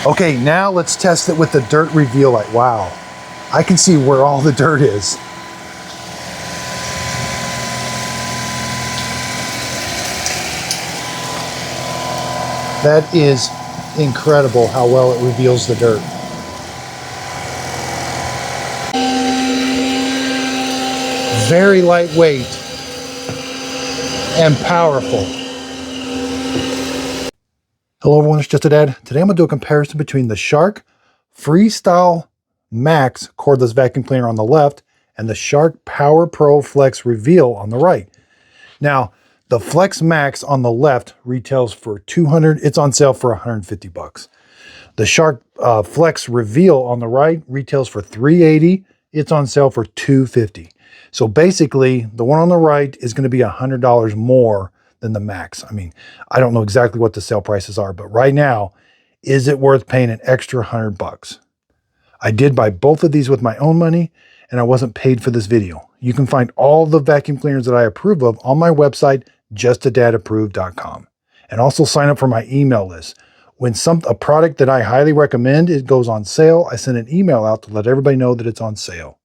Okay, now let's test it with the dirt reveal light. Wow, I can see where all the dirt is. That is incredible how well it reveals the dirt. Very lightweight and powerful. Hello everyone, it's Just a Dad. Today I'm going to do a comparison between the Shark Freestyle Max cordless vacuum cleaner on the left and the Shark PowerPro Flex Reveal on the right. Now, the Flex Max on the left retails for $200. It's on sale for $150. The Shark Flex Reveal on the right retails for $380. It's on sale for $250. So basically, the one on the right is going to be $100 more than the Max. I mean, I don't know exactly what the sale prices are, but right now, is it worth paying an extra $100? I did buy both of these with my own money, and I wasn't paid for this video. You can find all the vacuum cleaners that I approve of on my website, justadadapproved.com. And also sign up for my email list. When a product that I highly recommend, it goes on sale, I send an email out to let everybody know that it's on sale.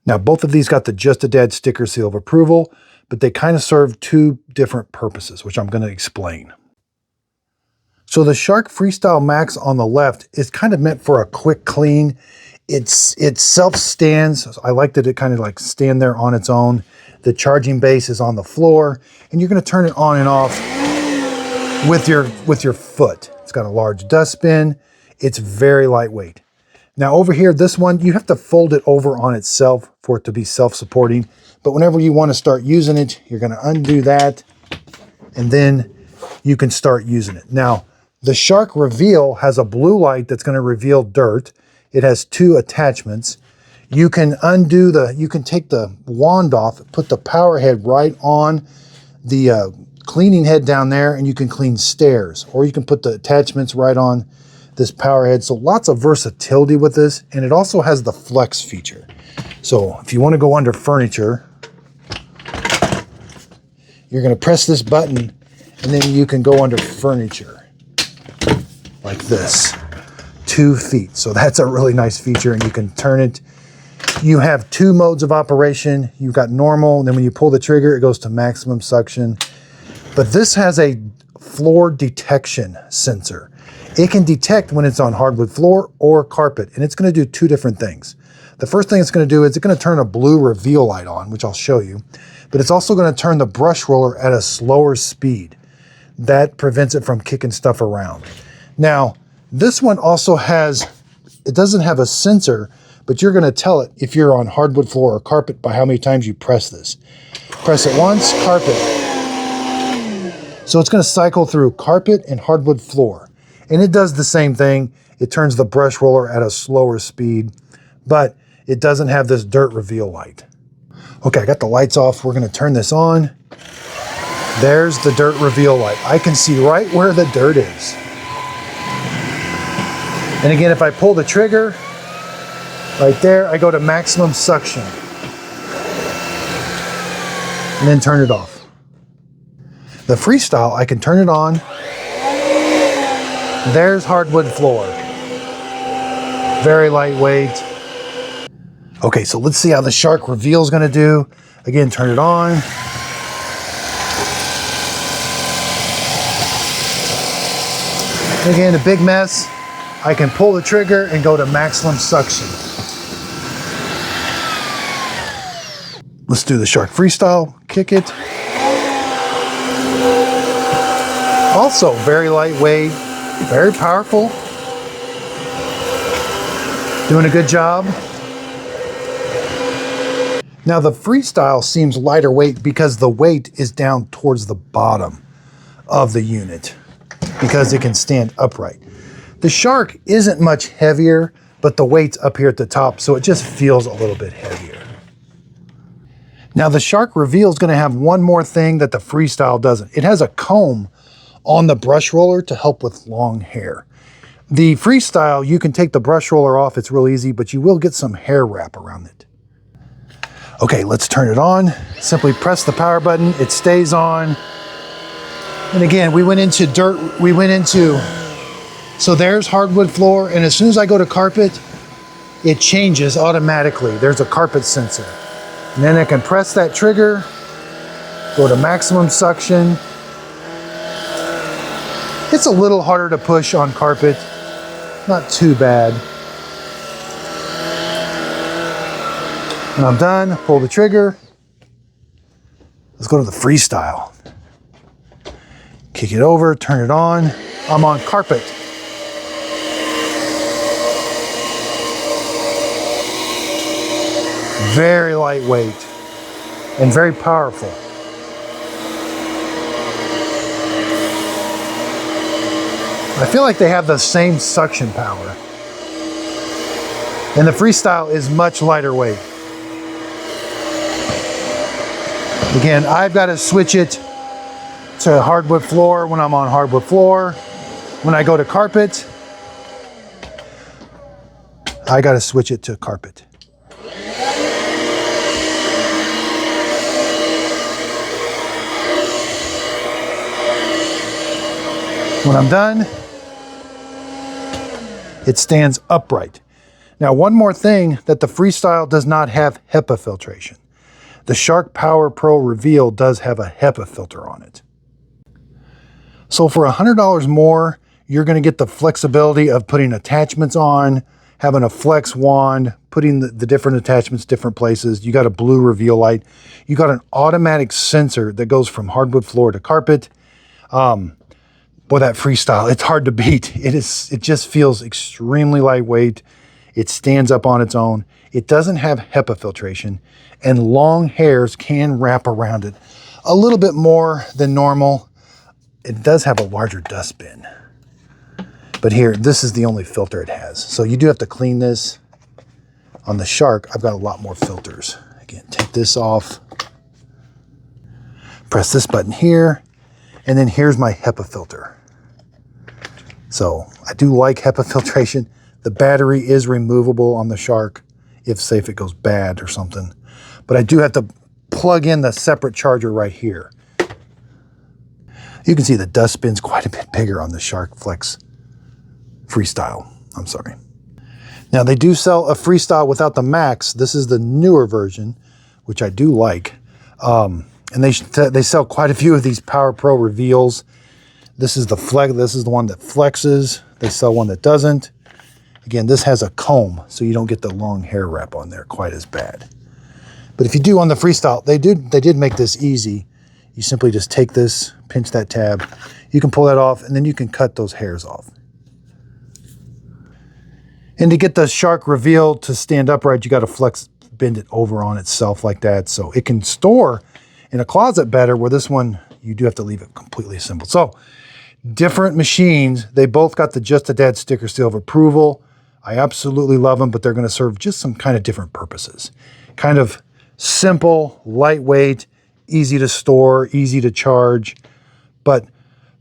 Now, both of these got the Just a Dad sticker seal of approval, but they kind of serve two different purposes, which I'm going to explain. So the Shark Freestyle Max on the left is kind of meant for a quick clean. It self-stands. I like that it kind of like stand there on its own. The charging base is on the floor, and you're going to turn it on and off with your foot. It's got a large dustbin. It's very lightweight. Now over here, this one, you have to fold it over on itself for it to be self-supporting. But whenever you want to start using it, you're going to undo that, and then you can start using it. Now, the Shark Reveal has a blue light that's going to reveal dirt. It has two attachments. You can you can take the wand off, put the power head right on the cleaning head down there, and you can clean stairs. Or you can put the attachments right on this power head. So lots of versatility with this, and it also has the flex feature. So if you want to go under furniture, you're going to press this button, and then you can go under furniture like this, 2 feet. So that's a really nice feature, and you can turn it. You have two modes of operation. You've got normal, and then when you pull the trigger, it goes to maximum suction. But this has a floor detection sensor. It can detect when it's on hardwood floor or carpet, and it's going to do two different things. The first thing it's going to do is it's going to turn a blue reveal light on, which I'll show you, but it's also going to turn the brush roller at a slower speed. That prevents it from kicking stuff around. Now, this one also it doesn't have a sensor, but you're going to tell it if you're on hardwood floor or carpet by how many times you press this. Press it once, carpet. So it's going to cycle through carpet and hardwood floor. And it does the same thing. It turns the brush roller at a slower speed, but it doesn't have this dirt reveal light. Okay, I got the lights off. We're going to turn this on. There's the dirt reveal light. I can see right where the dirt is. And again, if I pull the trigger, right there, I go to maximum suction. And then turn it off. The Freestyle, I can turn it on. There's hardwood floor. Very lightweight. Okay, so let's see how the Shark Reveal is going to do. Again, turn it on. Again, a big mess. I can pull the trigger and go to maximum suction. Let's do the Shark Freestyle. Kick it. Also very lightweight, very powerful. Doing a good job. Now the Freestyle seems lighter weight because the weight is down towards the bottom of the unit because it can stand upright. The Shark isn't much heavier, but the weight's up here at the top, so it just feels a little bit heavier. Now the Shark Reveal is going to have one more thing that the Freestyle doesn't. It has a comb on the brush roller to help with long hair. The Freestyle, you can take the brush roller off, it's real easy, but you will get some hair wrap around it. Okay, let's turn it on. Simply press the power button, it stays on. And again, we went into So there's hardwood floor, and as soon as I go to carpet, it changes automatically. There's a carpet sensor. And then I can press that trigger, go to maximum suction. It's a little harder to push on carpet, not too bad. When I'm done, pull the trigger. Let's go to the freestyle. Kick it over, turn it on. I'm on carpet. Very lightweight and very powerful. I feel like they have the same suction power. And the freestyle is much lighter weight. Again, I've got to switch it to hardwood floor when I'm on hardwood floor. When I go to carpet, I got to switch it to carpet. When I'm done, it stands upright. Now, one more thing that the Freestyle does not have HEPA filtration. The Shark PowerPro Reveal does have a HEPA filter on it. So for $100 more, you're going to get the flexibility of putting attachments on, having a flex wand, putting the different attachments different places. You got a blue reveal light. You got an automatic sensor that goes from hardwood floor to carpet. Boy, that Freestyle, it's hard to beat. It just feels extremely lightweight. It stands up on its own. It doesn't have HEPA filtration, and long hairs can wrap around it a little bit more than normal. It does have a larger dustbin. But here, this is the only filter it has. So you do have to clean this. On the Shark, I've got a lot more filters. Again, take this off. Press this button here. And then here's my HEPA filter. So I do like HEPA filtration. The battery is removable on the Shark if, say, if it goes bad or something. But I do have to plug in the separate charger right here. You can see the dustbin's quite a bit bigger on the Shark Flex Freestyle. I'm sorry. Now, they do sell a Freestyle without the Max. This is the newer version, which I do like. And they sell quite a few of these PowerPro Reveals. This is the flex. This is the one that flexes. They sell one that doesn't. Again, this has a comb, so you don't get the long hair wrap on there quite as bad. But if you do on the Freestyle, they did make this easy. You simply just take this, pinch that tab. You can pull that off, and then you can cut those hairs off. And to get the Shark Reveal to stand upright, you got to bend it over on itself like that, so it can store in a closet better, where this one, you do have to leave it completely assembled. So, different machines. They both got the Just a Dad sticker seal of approval. I absolutely love them, but they're going to serve just some kind of different purposes. Kind of simple, lightweight, easy to store, easy to charge, but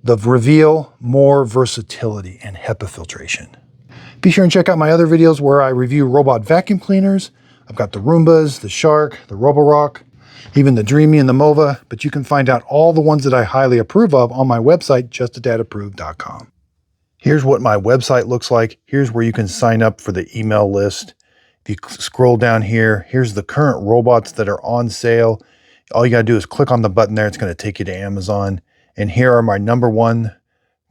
the Reveal, more versatility and HEPA filtration. Be sure and check out my other videos where I review robot vacuum cleaners. I've got the Roombas, the Shark, the Roborock, even the Dreamy and the Mova, but you can find out all the ones that I highly approve of on my website, justadadapproved.com. Here's what my website looks like. Here's where you can sign up for the email list. If you scroll down here, here's the current robots that are on sale. All you gotta do is click on the button there. It's gonna take you to Amazon. And here are my number 1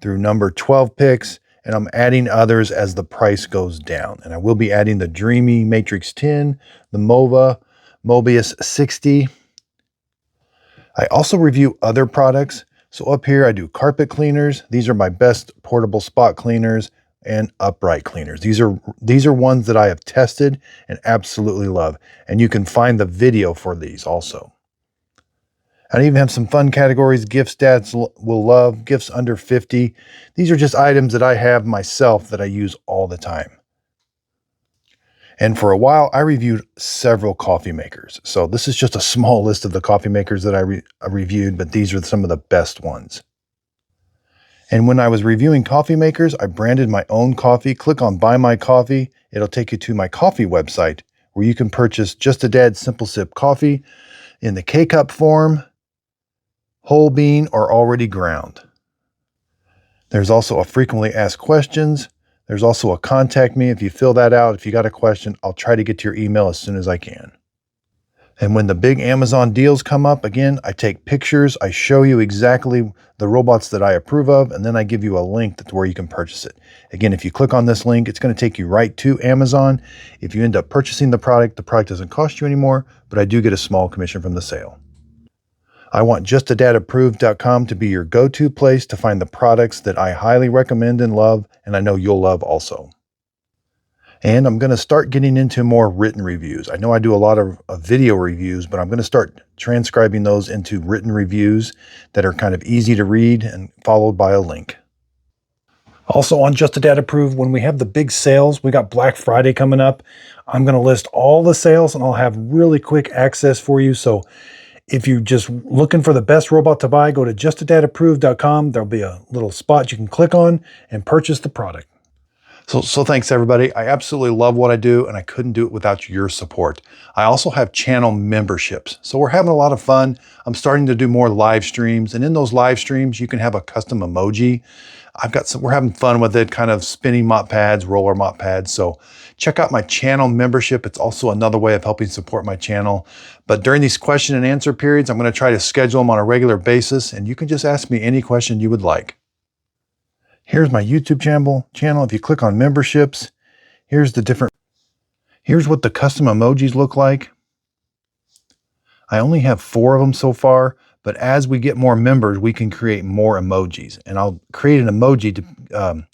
through number 12 picks. And I'm adding others as the price goes down. And I will be adding the Dreamy Matrix 10, the Mova, Mobius 60. I also review other products. So up here, I do carpet cleaners. These are my best portable spot cleaners and upright cleaners. These are ones that I have tested and absolutely love. And you can find the video for these also. I even have some fun categories, gifts dads will love, gifts under 50. These are just items that I have myself that I use all the time. And for a while, I reviewed several coffee makers. So this is just a small list of the coffee makers that I reviewed, but these are some of the best ones. And when I was reviewing coffee makers, I branded my own coffee. Click on Buy My Coffee. It'll take you to my coffee website where you can purchase Just a Dad Simple Sip coffee in the K-Cup form, whole bean, or already ground. There's also a frequently asked questions. There's also a contact me. If you fill that out, if you got a question, I'll try to get to your email as soon as I can. And when the big Amazon deals come up, again, I take pictures, I show you exactly the robots that I approve of, and then I give you a link to where you can purchase it. Again, if you click on this link, it's going to take you right to Amazon. If you end up purchasing the product doesn't cost you anymore, but I do get a small commission from the sale. I want justadadapproved.com to be your go-to place to find the products that I highly recommend and love, and I know you'll love also. And I'm going to start getting into more written reviews. I know I do a lot of video reviews, but I'm going to start transcribing those into written reviews that are kind of easy to read and followed by a link. Also on Just a Dad Approved, when we have the big sales, we got Black Friday coming up. I'm going to list all the sales and I'll have really quick access for you. So if you're just looking for the best robot to buy, go to justadadapproved.com. There'll be a little spot you can click on and purchase the product. So thanks everybody. I absolutely love what I do and I couldn't do it without your support. I also have channel memberships. So we're having a lot of fun. I'm starting to do more live streams, and in those live streams, you can have a custom emoji. We're having fun with it, kind of spinning mop pads, roller mop pads. So check out my channel membership. It's also another way of helping support my channel. But during these question and answer periods, I'm going to try to schedule them on a regular basis, and you can just ask me any question you would like. Here's my YouTube channel. If you click on memberships, here's what the custom emojis look like. I only have 4 of them so far, but as we get more members, we can create more emojis, and I'll create an emoji to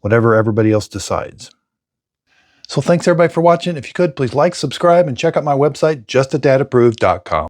whatever everybody else decides. So thanks everybody for watching. If you could, please like, subscribe, and check out my website, justadadapproved.com.